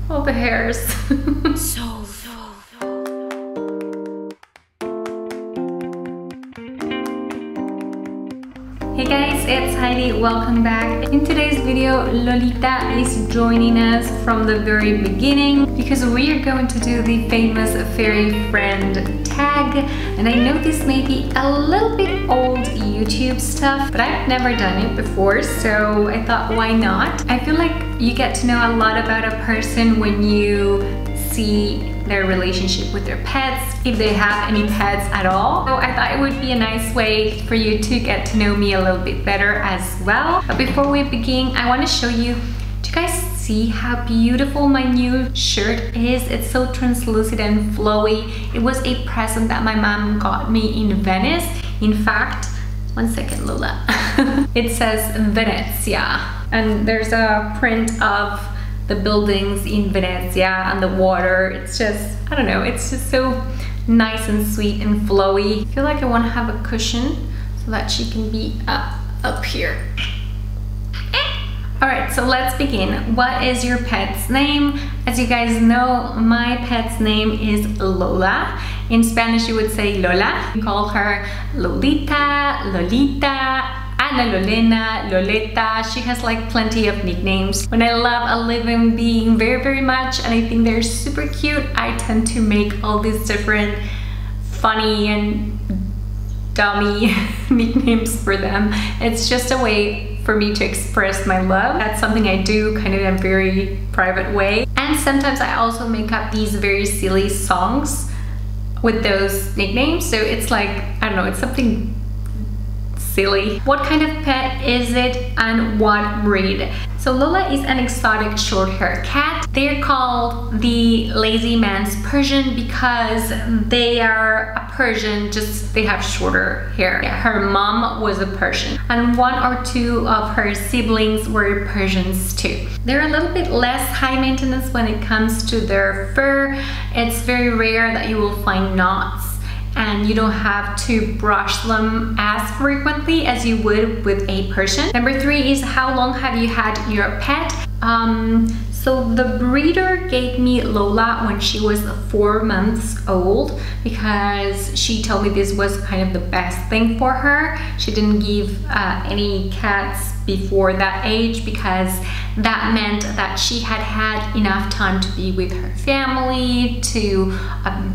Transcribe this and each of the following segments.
All the hairs. Hey guys, it's Heidi, welcome back. In today's video, Lolita is joining us from the very beginning because we are going to do the famous Furry Friend Tag. And I know this may be a little bit old YouTube stuff, but I've never done it before, so I thought, why not? I feel like you get to know a lot about a person when you see their relationship with their pets, if they have any pets at all. So I thought it would be a nice way for you to get to know me a little bit better as well. But before we begin, I want to show you, do you guys see how beautiful my new shirt is? It's so translucent and flowy. It was a present that my mom got me in Venice. In fact, one second, Lola. It says Venezia, and there's a print of the buildings in Venezia and the water. It's just, I don't know, it's just so nice and sweet and flowy. I feel like I want to have a cushion so that she can be up here. Alright, so let's begin. What is your pet's name? As you guys know, my pet's name is Lola. In Spanish you would say Lola. We call her Lolita, Lolita, Ana Lolena, Loleta. She has like plenty of nicknames. When I love a living being very much and I think they're super cute, I tend to make all these different funny and dummy nicknames for them. It's just a way for me to express my love. That's something I do kind of in a very private way. And sometimes I also make up these very silly songs with those nicknames. So it's like, I don't know, it's something silly. What kind of pet is it and what breed? So Lola is an exotic shorthair cat. They're called the lazy man's Persian because they are a Persian, just they have shorter hair. Her mom was a Persian and one or two of her siblings were Persians too. They're a little bit less high maintenance when it comes to their fur. It's very rare that you will find knots, and you don't have to brush them as frequently as you would with a Persian. Number 3 is how long have you had your pet? So the breeder gave me Lola when she was 4 months old because she told me this was kind of the best thing for her. She didn't give any cats before that age because that meant that she had had enough time to be with her family, to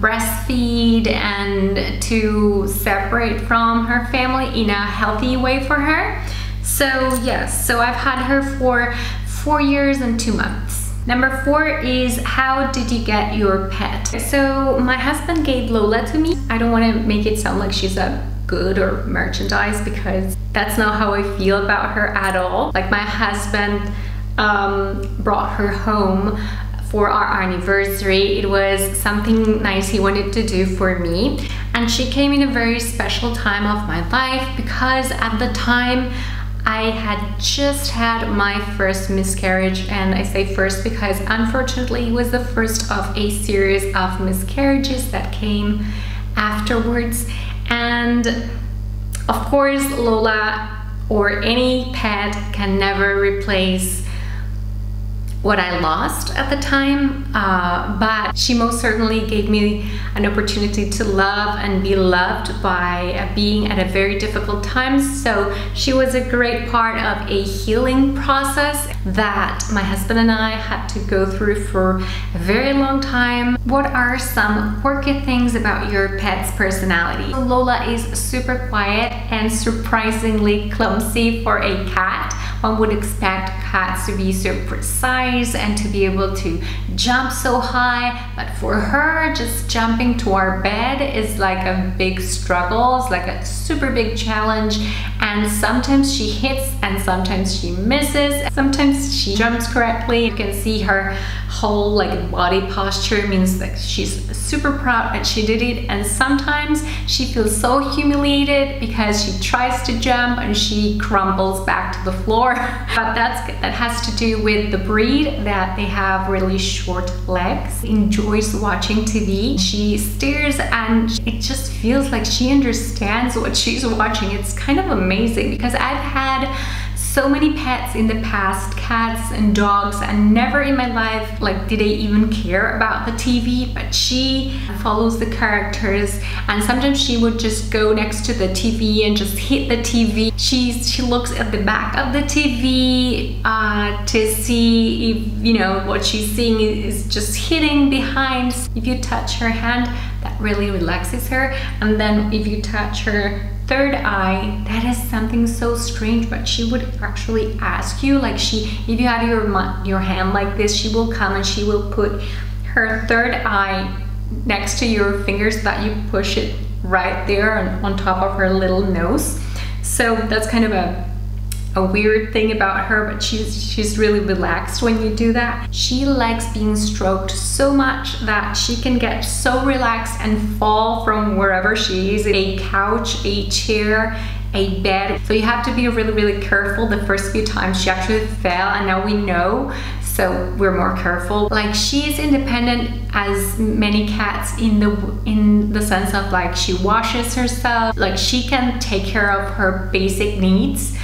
breastfeed and to separate from her family in a healthy way for her. So yes, so I've had her for 4 years and 2 months. Number 4 is how did you get your pet? So my husband gave Lola to me. I don't want to make it sound like she's a good or merchandise because that's not how I feel about her at all. Like my husband brought her home for our anniversary. It was something nice he wanted to do for me, and she came in a very special time of my life because at the time I had just had my first miscarriage, and I say first because unfortunately it was the first of a series of miscarriages that came afterwards. And of course Lola or any pet can never replace what I lost at the time, but she most certainly gave me an opportunity to love and be loved by being at a very difficult time. So she was a great part of a healing process that my husband and I had to go through for a very long time. What are some quirky things about your pet's personality? Lola is super quiet and surprisingly clumsy for a cat. One would expect cats to be so precise and to be able to jump so high, but for her, just jumping to our bed is like a big struggle. It's like a super big challenge, and sometimes she hits and sometimes she misses. Sometimes she jumps correctly. You can see her whole like body posture means that she's super proud that she did it, and sometimes she feels so humiliated because she tries to jump and she crumbles back to the floor. But that has to do with the breed, that they have really short legs. Enjoys watching TV. She stares and it just feels like she understands what she's watching. It's kind of amazing because I've had so many pets in the past, cats and dogs, and never in my life like did I even care about the TV, but she follows the characters, and sometimes she would just go next to the TV and just hit the TV. She looks at the back of the TV to see if, you know, what she's seeing is just hitting behind. If you touch her hand, that really relaxes her. And then if you touch her third eye, that is something so strange, but she would actually ask you, like if you have your hand like this, she will come and she will put her third eye next to your fingers so that you push it right there on top of her little nose. So that's kind of a weird thing about her, but she's really relaxed when you do that. She likes being stroked so much that she can get so relaxed and fall from wherever she is, a couch, a chair, a bed. So you have to be really careful. The first few times she actually fell, and now we know, so we're more careful. Like, she is independent as many cats in the sense of like she washes herself, like she can take care of her basic needs.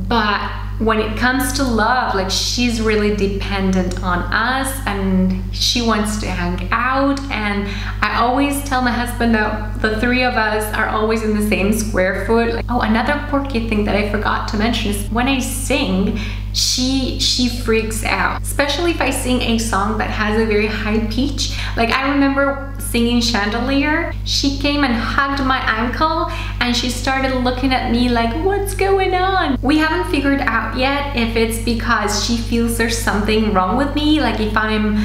But when it comes to love, like she's really dependent on us, and she wants to hang out. And I always tell my husband that the three of us are always in the same square foot. Like, oh, another quirky thing that I forgot to mention is when I sing, she freaks out, especially if I sing a song that has a very high pitch. Like, I remember singing Chandelier, she came and hugged my ankle and she started looking at me like, what's going on? We haven't figured out yet if it's because she feels there's something wrong with me, like if I'm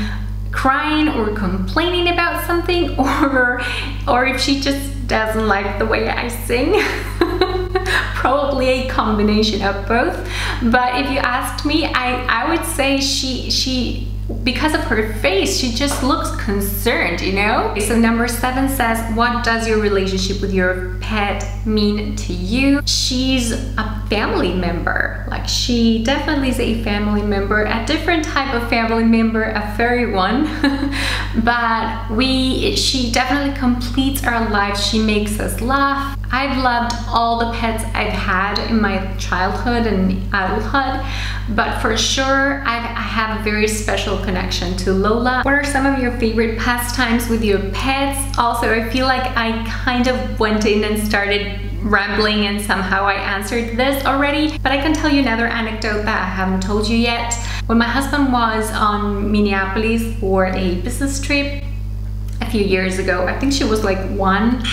crying or complaining about something, or if she just doesn't like the way I sing. Probably a combination of both. But if you asked me, I would say she because of her face, she just looks concerned, you know? So number 7 says, what does your relationship with your pet mean to you? She's a family member. Like, she definitely is a family member, a different type of family member, a furry one. But she definitely completes our lives. She makes us laugh. I've loved all the pets I've had in my childhood and adulthood, but for sure I have a very special connection to Lola. What are some of your favorite pastimes with your pets? Also, I feel like I kind of went in and started rambling and somehow I answered this already, but I can tell you another anecdote that I haven't told you yet. When my husband was on Minneapolis for a business trip a few years ago, I think she was like 1,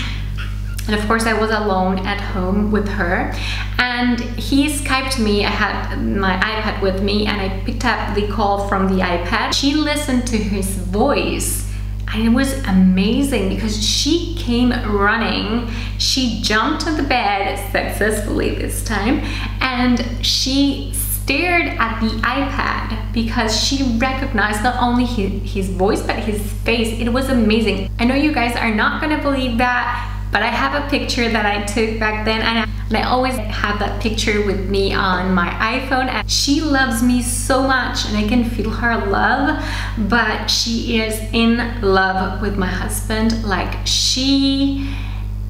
and of course I was alone at home with her, and he Skyped me. I had my iPad with me and I picked up the call from the iPad. She listened to his voice and it was amazing because she came running. She jumped on the bed successfully this time, and she stared at the iPad because she recognized not only his voice but his face. It was amazing. I know you guys are not gonna believe that, but I have a picture that I took back then, and I always have that picture with me on my iPhone. And she loves me so much and I can feel her love, but she is in love with my husband. Like, she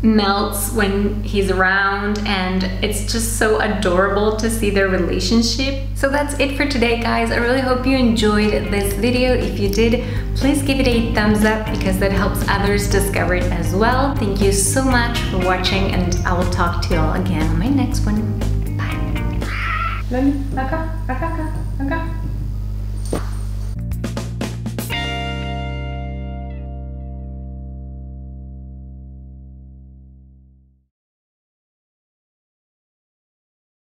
melts when he's around, and it's just so adorable to see their relationship. So that's it for today, guys. I really hope you enjoyed this video. If you did, please give it a thumbs up because that helps others discover it as well. Thank you so much for watching, and I will talk to you all again on my next one. Bye.